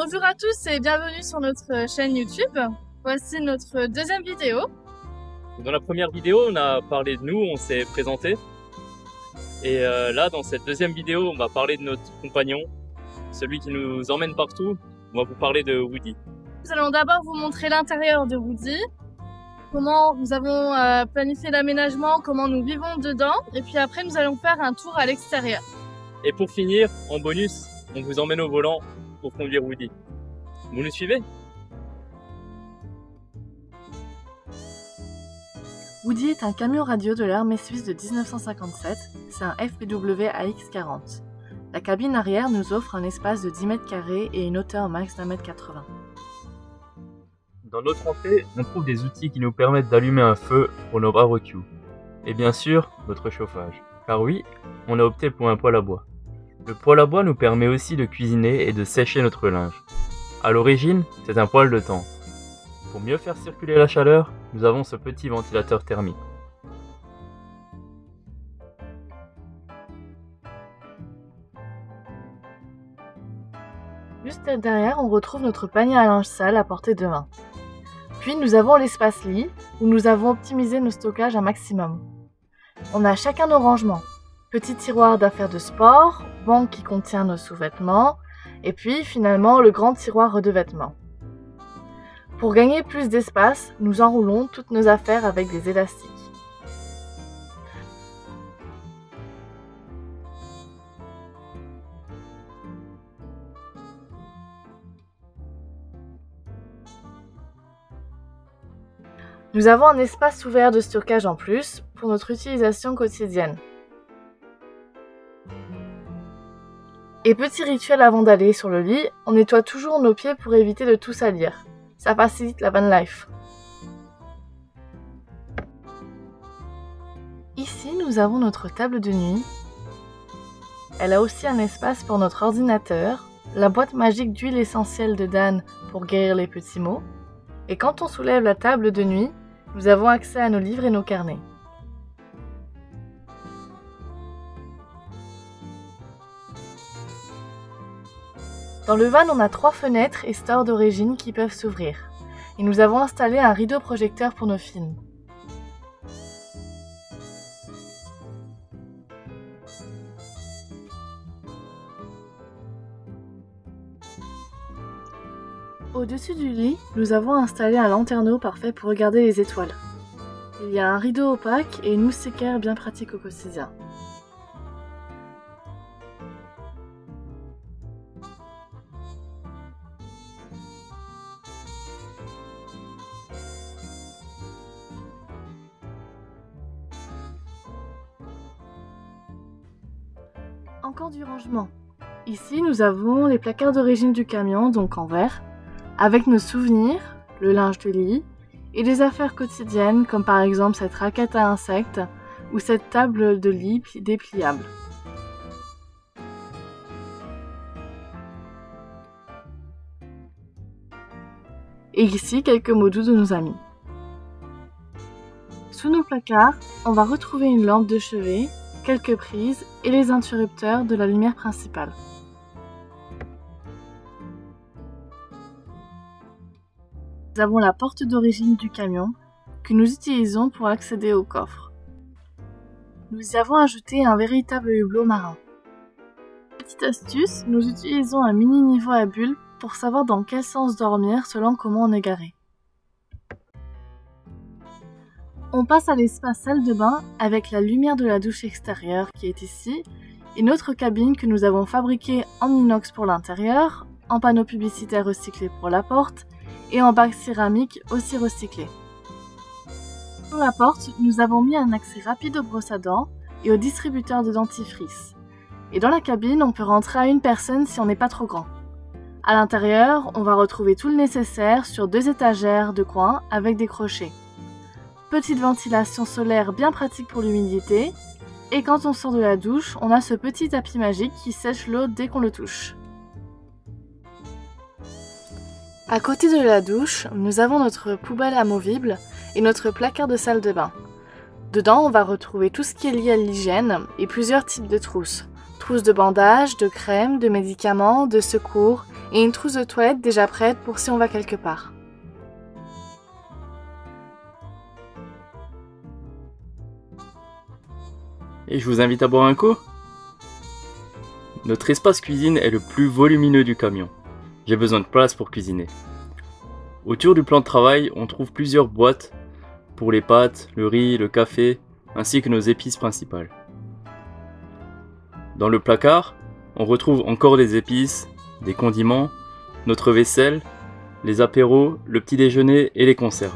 Bonjour à tous et bienvenue sur notre chaîne YouTube. Voici notre deuxième vidéo. Dans la première vidéo, on a parlé de nous, on s'est présenté. Et là, dans cette deuxième vidéo, on va parler de notre compagnon, celui qui nous emmène partout. On va vous parler de Woody. Nous allons d'abord vous montrer l'intérieur de Woody, comment nous avons planifié l'aménagement, comment nous vivons dedans, et puis après nous allons faire un tour à l'extérieur. Et pour finir, en bonus, on vous emmène au volant pour conduire Woody. Vous nous suivez ? Woody est un camion radio de l'armée suisse de 1957, c'est un FPW AX40. La cabine arrière nous offre un espace de 10 mètres carrés et une hauteur max d'1,80 m. Dans notre entrée, on trouve des outils qui nous permettent d'allumer un feu pour nos barbecues. Et bien sûr, notre chauffage. Car oui, on a opté pour un poêle à bois. Le poêle à bois nous permet aussi de cuisiner et de sécher notre linge. À l'origine, c'est un poêle de tente. Pour mieux faire circuler la chaleur, nous avons ce petit ventilateur thermique. Juste derrière, on retrouve notre panier à linge sale à portée de main. Puis nous avons l'espace lit, où nous avons optimisé nos stockages un maximum. On a chacun nos rangements. Petit tiroir d'affaires de sport, banc qui contient nos sous-vêtements, et puis finalement le grand tiroir de vêtements. Pour gagner plus d'espace, nous enroulons toutes nos affaires avec des élastiques. Nous avons un espace ouvert de stockage en plus pour notre utilisation quotidienne. Et petit rituel avant d'aller sur le lit, on nettoie toujours nos pieds pour éviter de tout salir. Ça facilite la van life. Ici, nous avons notre table de nuit. Elle a aussi un espace pour notre ordinateur, la boîte magique d'huile essentielle de Dan pour guérir les petits maux. Et quand on soulève la table de nuit, nous avons accès à nos livres et nos carnets. Dans le van, on a 3 fenêtres et stores d'origine qui peuvent s'ouvrir. Et nous avons installé un rideau projecteur pour nos films. Au-dessus du lit, nous avons installé un lanterneau parfait pour regarder les étoiles. Il y a un rideau opaque et une moustiquaire bien pratique au quotidien. Encore du rangement. Ici, nous avons les placards d'origine du camion, donc en verre, avec nos souvenirs, le linge de lit, et des affaires quotidiennes, comme par exemple cette raquette à insectes ou cette table de lit dépliable. Et ici, quelques mots doux de nos amis. Sous nos placards, on va retrouver une lampe de chevet, quelques prises et les interrupteurs de la lumière principale. Nous avons la porte d'origine du camion que nous utilisons pour accéder au coffre. Nous y avons ajouté un véritable hublot marin. Petite astuce, nous utilisons un mini niveau à bulles pour savoir dans quel sens dormir selon comment on est garé. On passe à l'espace salle de bain avec la lumière de la douche extérieure qui est ici et notre cabine que nous avons fabriquée en inox pour l'intérieur, en panneau publicitaire recyclé pour la porte et en bac céramique aussi recyclé. Sur la porte, nous avons mis un accès rapide aux brosses à dents et au distributeur de dentifrice. Et dans la cabine, on peut rentrer à une personne si on n'est pas trop grand. À l'intérieur, on va retrouver tout le nécessaire sur 2 étagères de coin avec des crochets. Petite ventilation solaire bien pratique pour l'humidité. Et quand on sort de la douche, on a ce petit tapis magique qui sèche l'eau dès qu'on le touche. À côté de la douche, nous avons notre poubelle amovible et notre placard de salle de bain. Dedans, on va retrouver tout ce qui est lié à l'hygiène et plusieurs types de trousses. trousse de bandage, de crème, de médicaments, de secours et une trousse de toilette déjà prête pour si on va quelque part. Et je vous invite à boire un coup. Notre espace cuisine est le plus volumineux du camion. J'ai besoin de place pour cuisiner. Autour du plan de travail, on trouve plusieurs boîtes pour les pâtes, le riz, le café, ainsi que nos épices principales. Dans le placard, on retrouve encore des épices, des condiments, notre vaisselle, les apéros, le petit déjeuner et les conserves.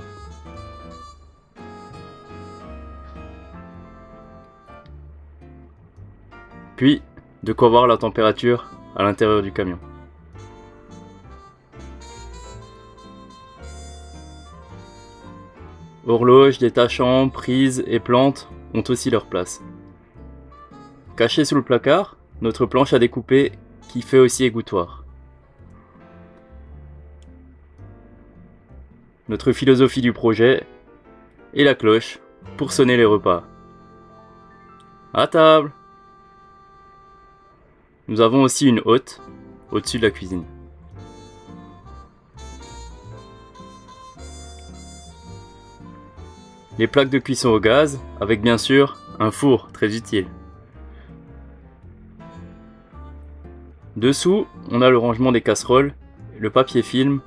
Puis, de quoi voir la température à l'intérieur du camion. Horloges, détachants, prises et plantes ont aussi leur place. Cachée sous le placard, notre planche à découper qui fait aussi égouttoir. Notre philosophie du projet et la cloche pour sonner les repas. À table! Nous avons aussi une hotte au-dessus de la cuisine. Les plaques de cuisson au gaz, avec bien sûr un four très utile. Dessous, on a le rangement des casseroles, le papier film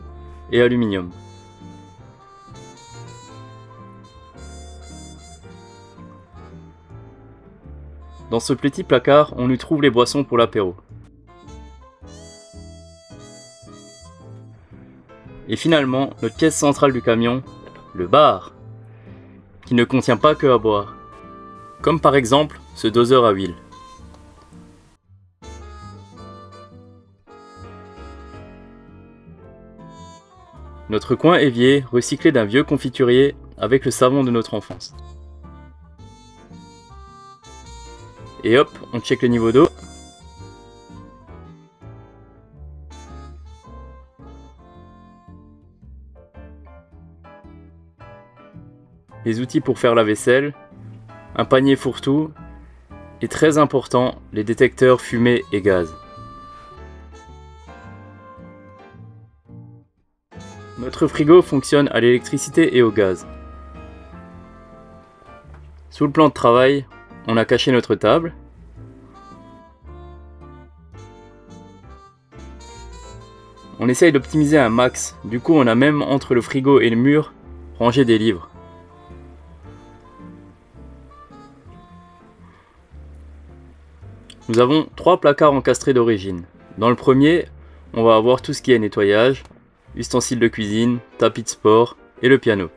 et aluminium. Dans ce petit placard, on y trouve les boissons pour l'apéro. Et finalement, notre pièce centrale du camion, le bar, qui ne contient pas que à boire, comme par exemple ce doseur à huile. Notre coin évier recyclé d'un vieux confiturier avec le savon de notre enfance. Et hop, on check le niveau d'eau. Les outils pour faire la vaisselle, un panier fourre-tout et très important, les détecteurs fumée et gaz. Notre frigo fonctionne à l'électricité et au gaz. Sous le plan de travail, on a caché notre table. On essaye d'optimiser un max, du coup on a même entre le frigo et le mur rangé des livres. Nous avons 3 placards encastrés d'origine. Dans le premier, on va avoir tout ce qui est nettoyage, ustensiles de cuisine, tapis de sport et le piano.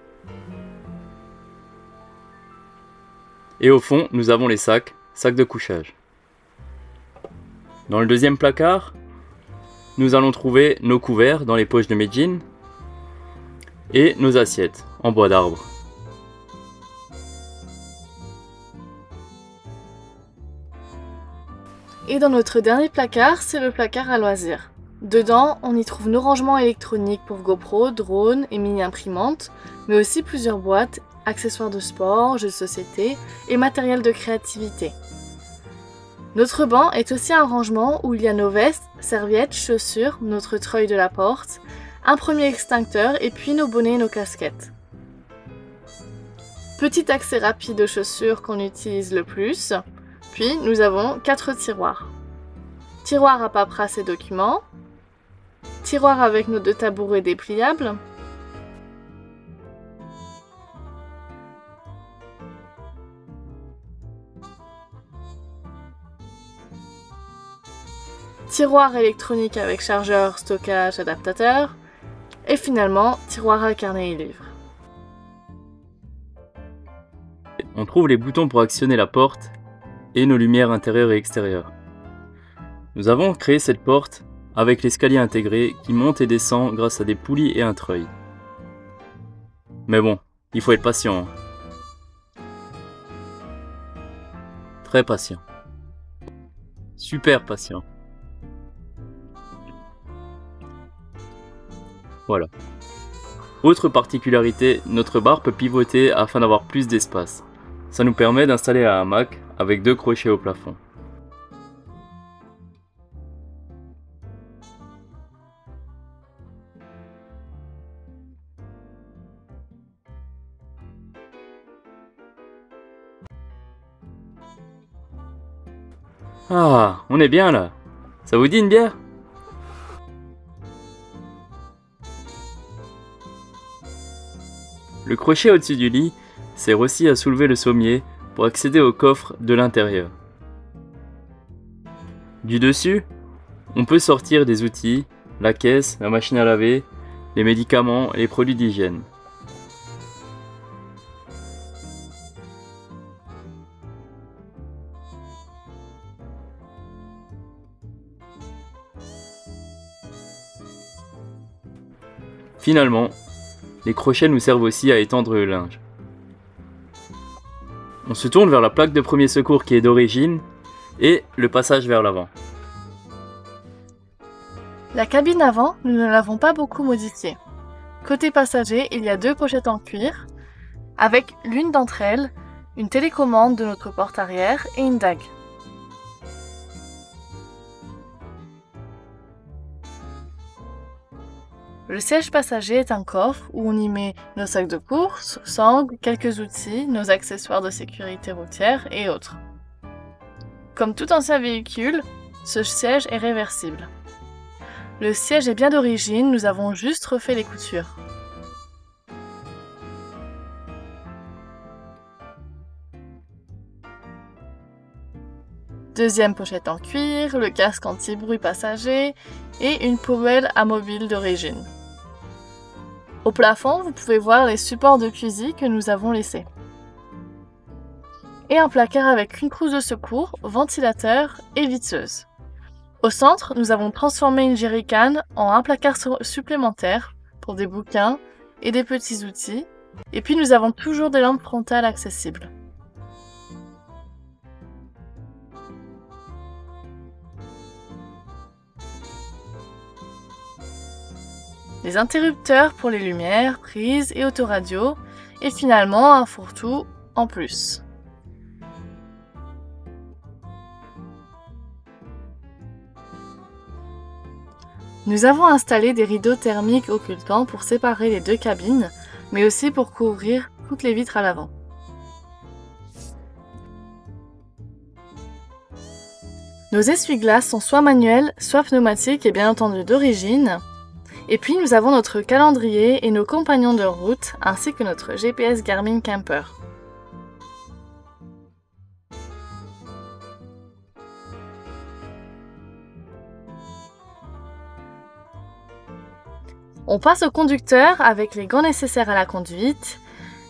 Et au fond, nous avons les sacs de couchage. Dans le deuxième placard, nous allons trouver nos couverts dans les poches de mes jeans et nos assiettes en bois d'arbre. Et dans notre dernier placard, c'est le placard à loisirs. Dedans, on y trouve nos rangements électroniques pour GoPro, drones et mini-imprimantes, mais aussi plusieurs boîtes, accessoires de sport, jeux de société et matériel de créativité. Notre banc est aussi un rangement où il y a nos vestes, serviettes, chaussures, notre treuil de la porte, un premier extincteur et puis nos bonnets et nos casquettes. Petit accès rapide aux chaussures qu'on utilise le plus, puis nous avons 4 tiroirs. Tiroir à paperasse et documents, tiroir avec nos 2 tabourets dépliables, tiroir électronique avec chargeur, stockage, adaptateur, et finalement tiroir à carnet et livres. On trouve les boutons pour actionner la porte et nos lumières intérieures et extérieures. Nous avons créé cette porte avec l'escalier intégré qui monte et descend grâce à des poulies et un treuil. Mais bon, il faut être patient. Très patient. Super patient. Voilà. Autre particularité, notre barre peut pivoter afin d'avoir plus d'espace. Ça nous permet d'installer un hamac avec 2 crochets au plafond. Ah, on est bien là. Ça vous dit une bière? Le crochet au-dessus du lit sert aussi à soulever le sommier pour accéder au coffre de l'intérieur. Du dessus, on peut sortir des outils, la caisse, la machine à laver, les médicaments et les produits d'hygiène. Finalement, les crochets nous servent aussi à étendre le linge. On se tourne vers la plaque de premier secours qui est d'origine et le passage vers l'avant. La cabine avant, nous ne l'avons pas beaucoup modifiée. Côté passager, il y a 2 pochettes en cuir, avec l'une d'entre elles, une télécommande de notre porte arrière et une dague. Le siège passager est un coffre où on y met nos sacs de course, sangles, quelques outils, nos accessoires de sécurité routière et autres. Comme tout ancien véhicule, ce siège est réversible. Le siège est bien d'origine, nous avons juste refait les coutures. Deuxième pochette en cuir, le casque anti-bruit passager et une poubelle amovible d'origine. Au plafond, vous pouvez voir les supports de cuisine que nous avons laissés. Et un placard avec une trousse de secours, ventilateur et vitseuse. Au centre, nous avons transformé une jerrycan en un placard supplémentaire pour des bouquins et des petits outils. Et puis nous avons toujours des lampes frontales accessibles. Des interrupteurs pour les lumières, prises et autoradio, et finalement un fourre-tout en plus. Nous avons installé des rideaux thermiques occultants pour séparer les 2 cabines, mais aussi pour couvrir toutes les vitres à l'avant. Nos essuie-glaces sont soit manuels, soit pneumatiques et bien entendu d'origine. Et puis nous avons notre calendrier et nos compagnons de route, ainsi que notre GPS Garmin Camper. On passe au conducteur avec les gants nécessaires à la conduite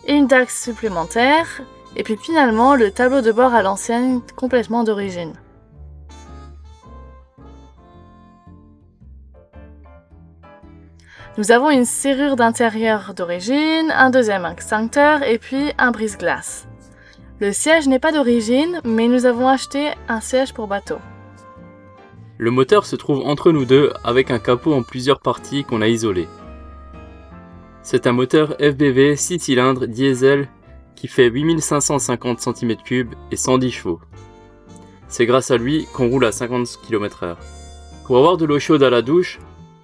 et une dague supplémentaire, et puis finalement le tableau de bord à l'ancienne complètement d'origine. Nous avons une serrure d'intérieur d'origine, un deuxième extincteur et puis un brise-glace. Le siège n'est pas d'origine, mais nous avons acheté un siège pour bateau. Le moteur se trouve entre nous deux avec un capot en plusieurs parties qu'on a isolées. C'est un moteur FBV 6 cylindres diesel qui fait 8550 cm3 et 110 chevaux. C'est grâce à lui qu'on roule à 50 km/h. Pour avoir de l'eau chaude à la douche,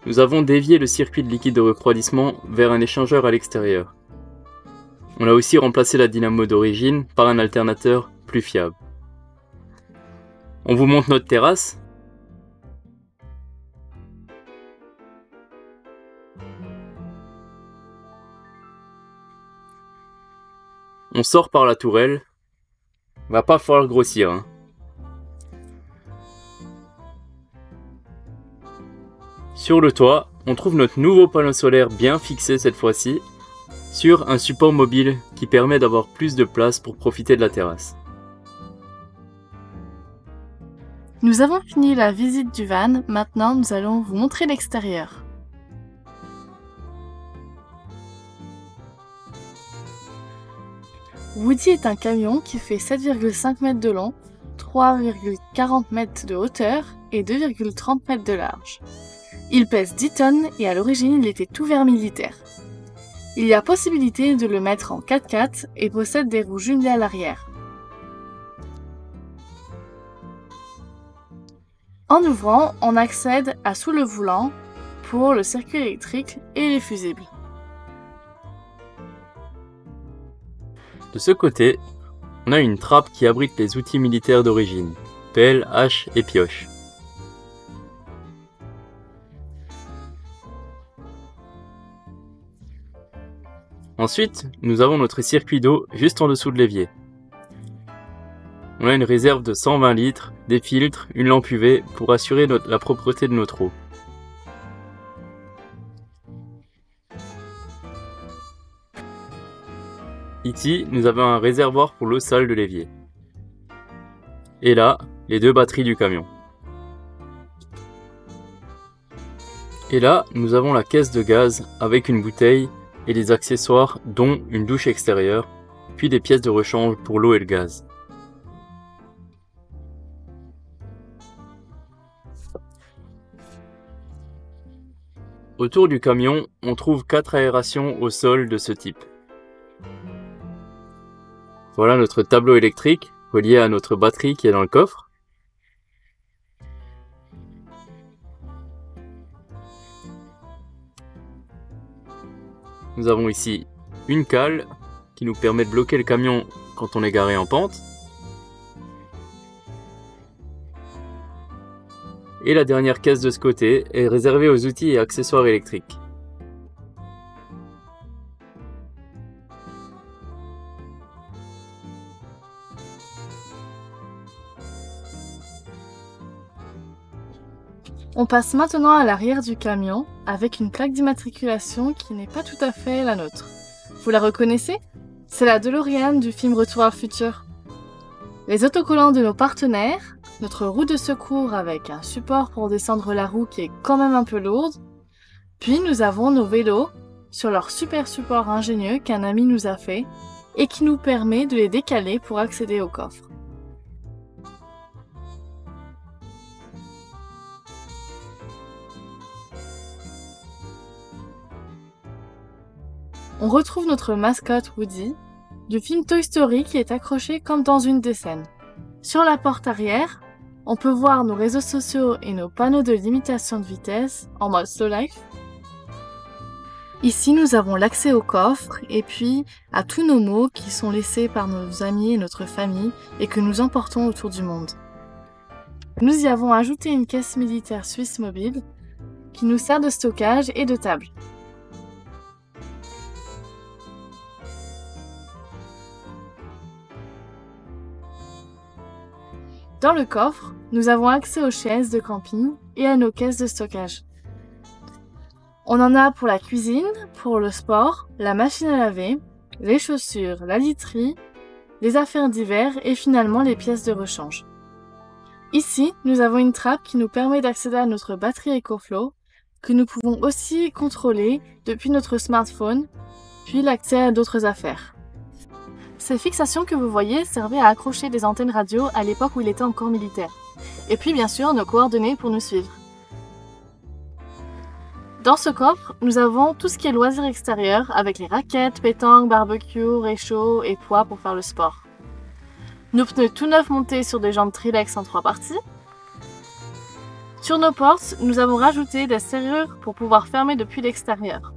nous avons dévié le circuit de liquide de refroidissement vers un échangeur à l'extérieur. On a aussi remplacé la dynamo d'origine par un alternateur plus fiable. On vous montre notre terrasse. On sort par la tourelle. Va pas falloir grossir, hein. Sur le toit, on trouve notre nouveau panneau solaire bien fixé cette fois-ci, sur un support mobile qui permet d'avoir plus de place pour profiter de la terrasse. Nous avons fini la visite du van, maintenant nous allons vous montrer l'extérieur. Woody est un camion qui fait 7,5 mètres de long, 3,40 mètres de hauteur et 2,30 mètres de large. Il pèse 10 tonnes et à l'origine il était tout vert militaire. Il y a possibilité de le mettre en 4x4 et possède des roues jumelées à l'arrière. En ouvrant, on accède à sous le volant pour le circuit électrique et les fusibles. De ce côté, on a une trappe qui abrite les outils militaires d'origine. pelle, hache et pioche. Ensuite, nous avons notre circuit d'eau juste en dessous de l'évier. On a une réserve de 120 litres, des filtres, une lampe UV pour assurer la propreté de notre eau. Ici, nous avons un réservoir pour l'eau sale de l'évier. Et là, les 2 batteries du camion. Et là, nous avons la caisse de gaz avec une bouteille et des accessoires dont une douche extérieure, puis des pièces de rechange pour l'eau et le gaz. Autour du camion, on trouve 4 aérations au sol de ce type. Voilà notre tableau électrique relié à notre batterie qui est dans le coffre. Nous avons ici une cale qui nous permet de bloquer le camion quand on est garé en pente. Et la dernière caisse de ce côté est réservée aux outils et accessoires électriques. On passe maintenant à l'arrière du camion avec une plaque d'immatriculation qui n'est pas tout à fait la nôtre. Vous la reconnaissez? C'est la DeLorean du film Retour vers le futur. Les autocollants de nos partenaires, notre roue de secours avec un support pour descendre la roue qui est quand même un peu lourde, puis nous avons nos vélos sur leur super support ingénieux qu'un ami nous a fait et qui nous permet de les décaler pour accéder au coffre. On retrouve notre mascotte Woody du film Toy Story qui est accroché comme dans une des scènes. Sur la porte arrière, on peut voir nos réseaux sociaux et nos panneaux de limitation de vitesse en mode slow life. Ici, nous avons l'accès au coffre et puis à tous nos mots qui sont laissés par nos amis et notre famille et que nous emportons autour du monde. Nous y avons ajouté une caisse militaire suisse mobile qui nous sert de stockage et de table. Dans le coffre, nous avons accès aux chaises de camping et à nos caisses de stockage. On en a pour la cuisine, pour le sport, la machine à laver, les chaussures, la literie, les affaires d'hiver et finalement les pièces de rechange. Ici, nous avons une trappe qui nous permet d'accéder à notre batterie EcoFlow, que nous pouvons aussi contrôler depuis notre smartphone, puis l'accès à d'autres affaires. Ces fixations que vous voyez servaient à accrocher des antennes radio à l'époque où il était encore militaire. Et puis bien sûr nos coordonnées pour nous suivre. Dans ce coffre, nous avons tout ce qui est loisirs extérieurs avec les raquettes, pétanque, barbecue, réchaud et poids pour faire le sport. Nos pneus tout neufs montés sur des jantes Trilex en 3 parties. Sur nos portes, nous avons rajouté des serrures pour pouvoir fermer depuis l'extérieur.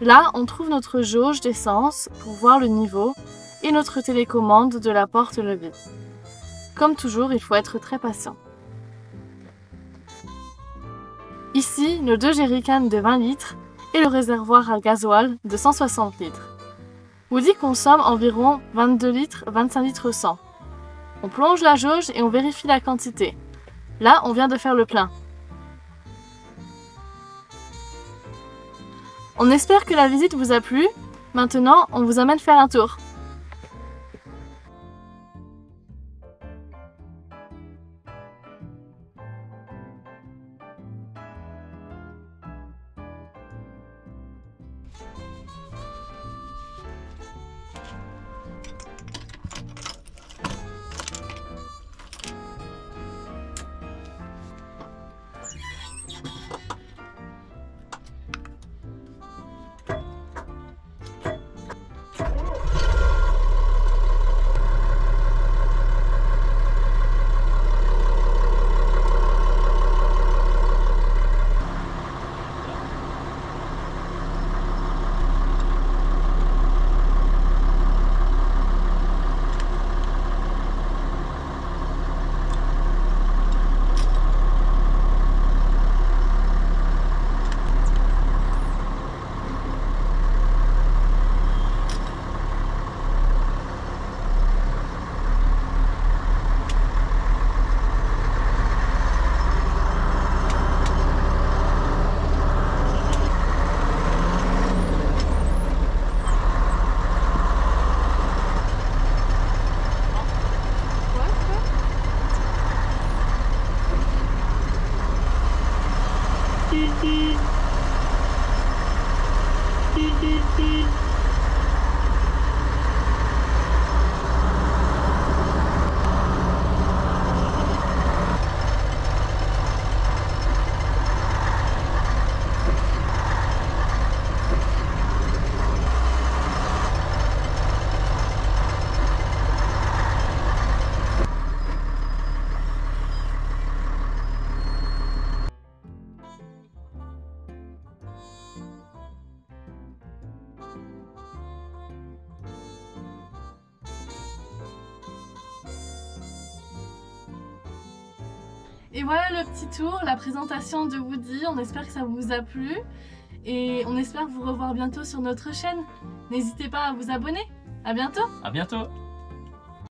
Là, on trouve notre jauge d'essence pour voir le niveau et notre télécommande de la porte levée. Comme toujours, il faut être très patient. Ici, nos 2 jerrycans de 20 litres et le réservoir à gasoil de 160 litres. Woody consomme environ 22 litres, 25 litres 100. On plonge la jauge et on vérifie la quantité. Là, on vient de faire le plein. On espère que la visite vous a plu. Maintenant, on vous emmène faire un tour. Et voilà le petit tour, la présentation de Woody. On espère que ça vous a plu. Et on espère vous revoir bientôt sur notre chaîne. N'hésitez pas à vous abonner. À bientôt! À bientôt!